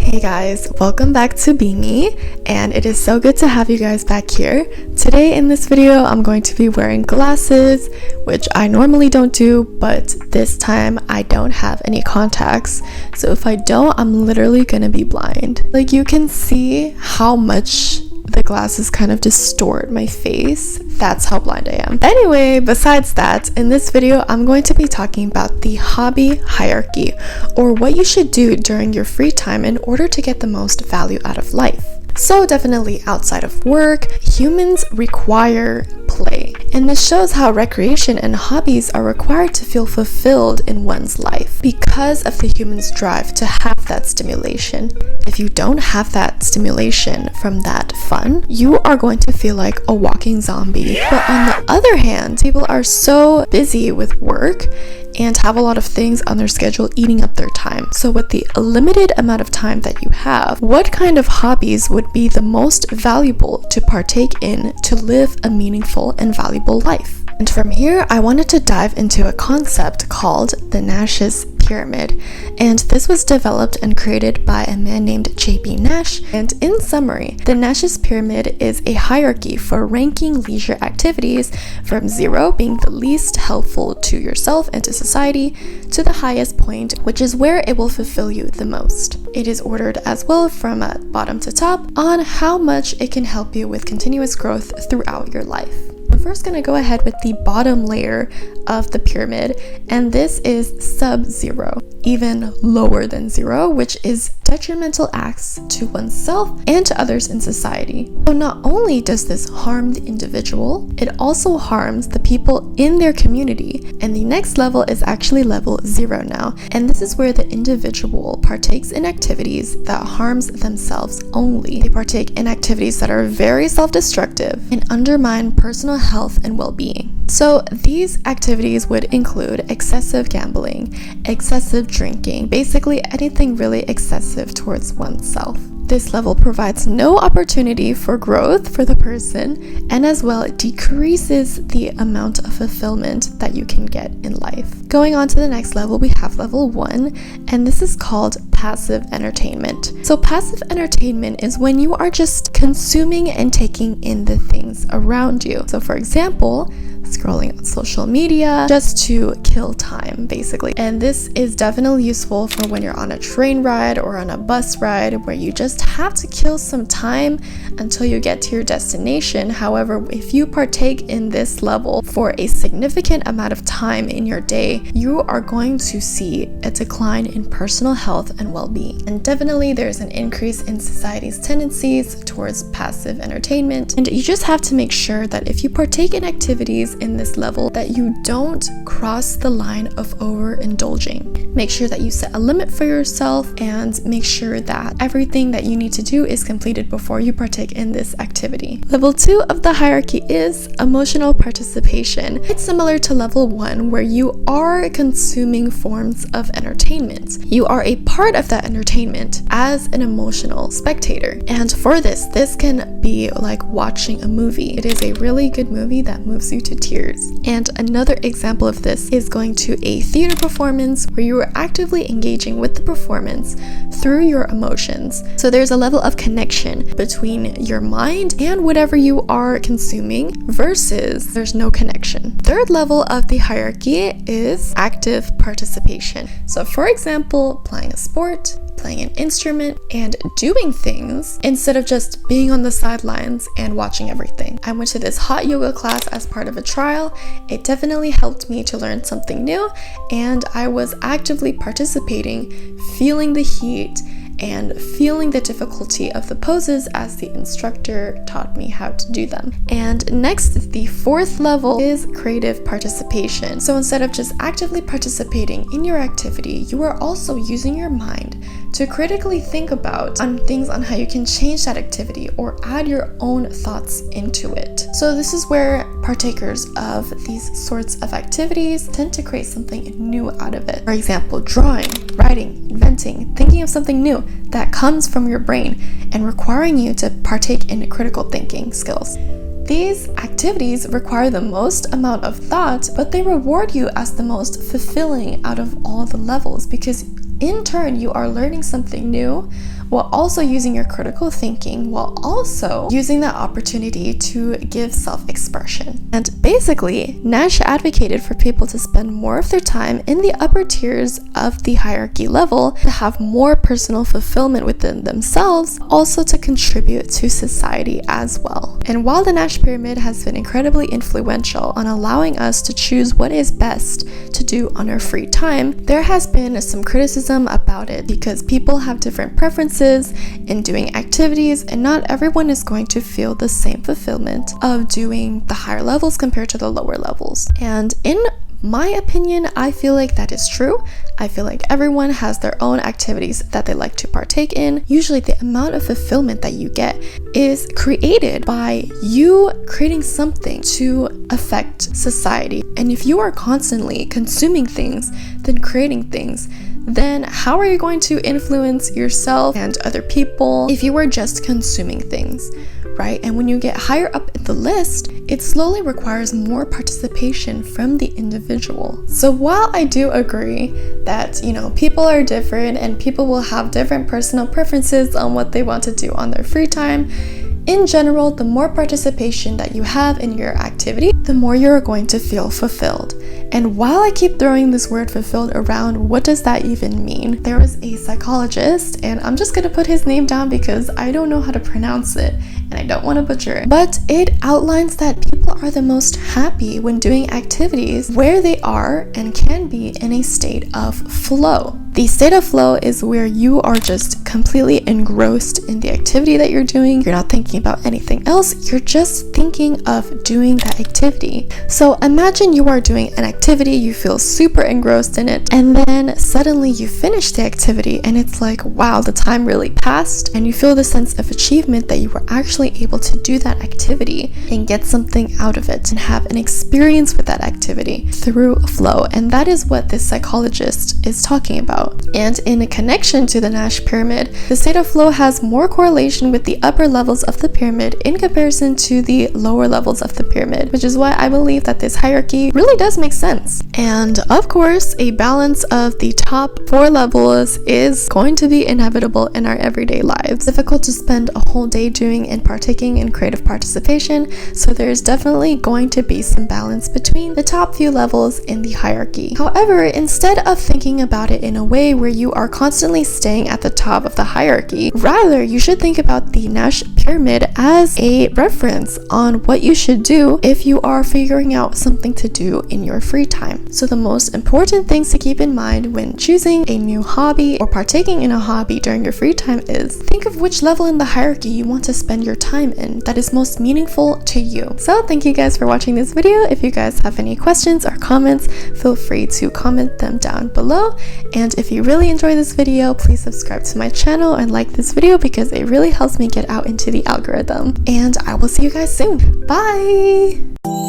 Hey guys, welcome back to Be Me, and it is so good to have you guys back here. Today in this video, I'm going to be wearing glasses, which I normally don't do, but this time I don't have any contacts. So if I don't, I'm literally gonna be blind. Like, you can see how much the glasses kind of distort my face. That's how blind I am. Anyway, besides that, in this video, I'm going to be talking about the hobby hierarchy, or what you should do during your free time in order to get the most value out of life. So definitely outside of work, humans require play. And this shows how recreation and hobbies are required to feel fulfilled in one's life because of the human's drive to have that stimulation. If you don't have that stimulation from that fun, you are going to feel like a walking zombie. But on the other hand, people are so busy with work and have a lot of things on their schedule eating up their time. So with the limited amount of time that you have, what kind of hobbies would be the most valuable to partake in to live a meaningful and valuable life? And from here, I wanted to dive into a concept called the Nash's Pyramid. And this was developed and created by a man named J.B. Nash. And in summary, the Nash's Pyramid is a hierarchy for ranking leisure activities from 0 being the least helpful to yourself and to society to the highest point, which is where it will fulfill you the most. It is ordered as well from bottom to top on how much it can help you with continuous growth throughout your life. We're first going to go ahead with the bottom layer of the pyramid, and this is sub-0, even lower than 0, which is detrimental acts to oneself and to others in society. So not only does this harm the individual, it also harms the people in their community. And the next level is actually level 0 now, and this is where the individual partakes in activities that harms themselves only. They partake in activities that are very self-destructive and undermine personal health and well-being. So these activities would include excessive gambling, excessive drinking, basically anything really excessive towards oneself. This level provides no opportunity for growth for the person, and as well it decreases the amount of fulfillment that you can get in life. Going on to the next level, we have level 1, and this is called passive entertainment. So passive entertainment is when you are just consuming and taking in the things around you. So for example, scrolling on social media just to kill time, basically. And this is definitely useful for when you're on a train ride or on a bus ride where you just have to kill some time until you get to your destination. However, if you partake in this level for a significant amount of time in your day, you are going to see a decline in personal health and well-being. And definitely there's an increase in society's tendencies towards passive entertainment. And you just have to make sure that if you partake in activities in this level, that you don't cross the line of overindulging. Make sure that you set a limit for yourself and make sure that everything that you need to do is completed before you partake in this activity. Level 2 of the hierarchy is emotional participation. It's similar to level 1, where you are consuming forms of entertainment. You are a part of that entertainment as an emotional spectator. And for this can be like watching a movie. It is a really good movie that moves you to tears. And another example of this is going to a theater performance where you are actively engaging with the performance through your emotions. So there's a level of connection between your mind and whatever you are consuming versus there's no connection. Third level of the hierarchy is active participation. So for example, playing a sport, playing an instrument, and doing things instead of just being on the sidelines and watching everything. I went to this hot yoga class as part of a trial. It definitely helped me to learn something new, and I was actively participating, feeling the heat and feeling the difficulty of the poses as the instructor taught me how to do them. And next, the fourth level is creative participation. So instead of just actively participating in your activity, you are also using your mind to critically think about things on how you can change that activity or add your own thoughts into it. So this is where partakers of these sorts of activities tend to create something new out of it. For example, drawing, writing, inventing, thinking of something new that comes from your brain and requiring you to partake in critical thinking skills. These activities require the most amount of thought, but they reward you as the most fulfilling out of all the levels because in turn, you are learning something new while also using your critical thinking, while also using that opportunity to give self-expression. And basically, Nash advocated for people to spend more of their time in the upper tiers of the hierarchy level to have more personal fulfillment within themselves, also to contribute to society as well. And while the Nash Pyramid has been incredibly influential on allowing us to choose what is best to do on our free time, there has been some criticism about it because people have different preferences in doing activities, and not everyone is going to feel the same fulfillment of doing the higher levels compared to the lower levels. And in my opinion, I feel like that is true. I feel like everyone has their own activities that they like to partake in. Usually the amount of fulfillment that you get is created by you creating something to affect society. And if you are constantly consuming things, then creating things, then how are you going to influence yourself and other people if you are just consuming things, right? And when you get higher up in the list, it slowly requires more participation from the individual. So while I do agree that, people are different and people will have different personal preferences on what they want to do on their free time, in general, the more participation that you have in your activity, the more you're going to feel fulfilled. And while I keep throwing this word fulfilled around, what does that even mean? There was a psychologist, and I'm just gonna put his name down because I don't know how to pronounce it and I don't want to butcher it. But it outlines that people are the most happy when doing activities where they are and can be in a state of flow. The state of flow is where you are just completely engrossed in the activity that you're doing. You're not thinking about anything else. You're just thinking of doing that activity. So imagine you are doing an activity, you feel super engrossed in it, and then suddenly you finish the activity and it's like, wow, the time really passed, and you feel the sense of achievement that you were actually able to do that activity and get something out of it and have an experience with that activity through flow. And that is what this psychologist is talking about. And in a connection to the Nash Pyramid, the state of flow has more correlation with the upper levels of the pyramid in comparison to the lower levels of the pyramid, which is why I believe that this hierarchy really does make sense. And of course, a balance of the top 4 levels is going to be inevitable in our everyday lives. It's difficult to spend a whole day doing and partaking in creative participation, so there's definitely going to be some balance between the top few levels in the hierarchy. However, instead of thinking about it in a way where you are constantly staying at the top of the hierarchy, rather you should think about the Nash Pyramid as a reference on what you should do if you are figuring out something to do in your free time. So the most important things to keep in mind when choosing a new hobby or partaking in a hobby during your free time is think of which level in the hierarchy you want to spend your time in that is most meaningful to you. So thank you guys for watching this video. If you guys have any questions or comments, feel free to comment them down below. And if you really enjoy this video, please subscribe to my channel and like this video because it really helps me get out into the algorithm. And I will see you guys soon. Bye!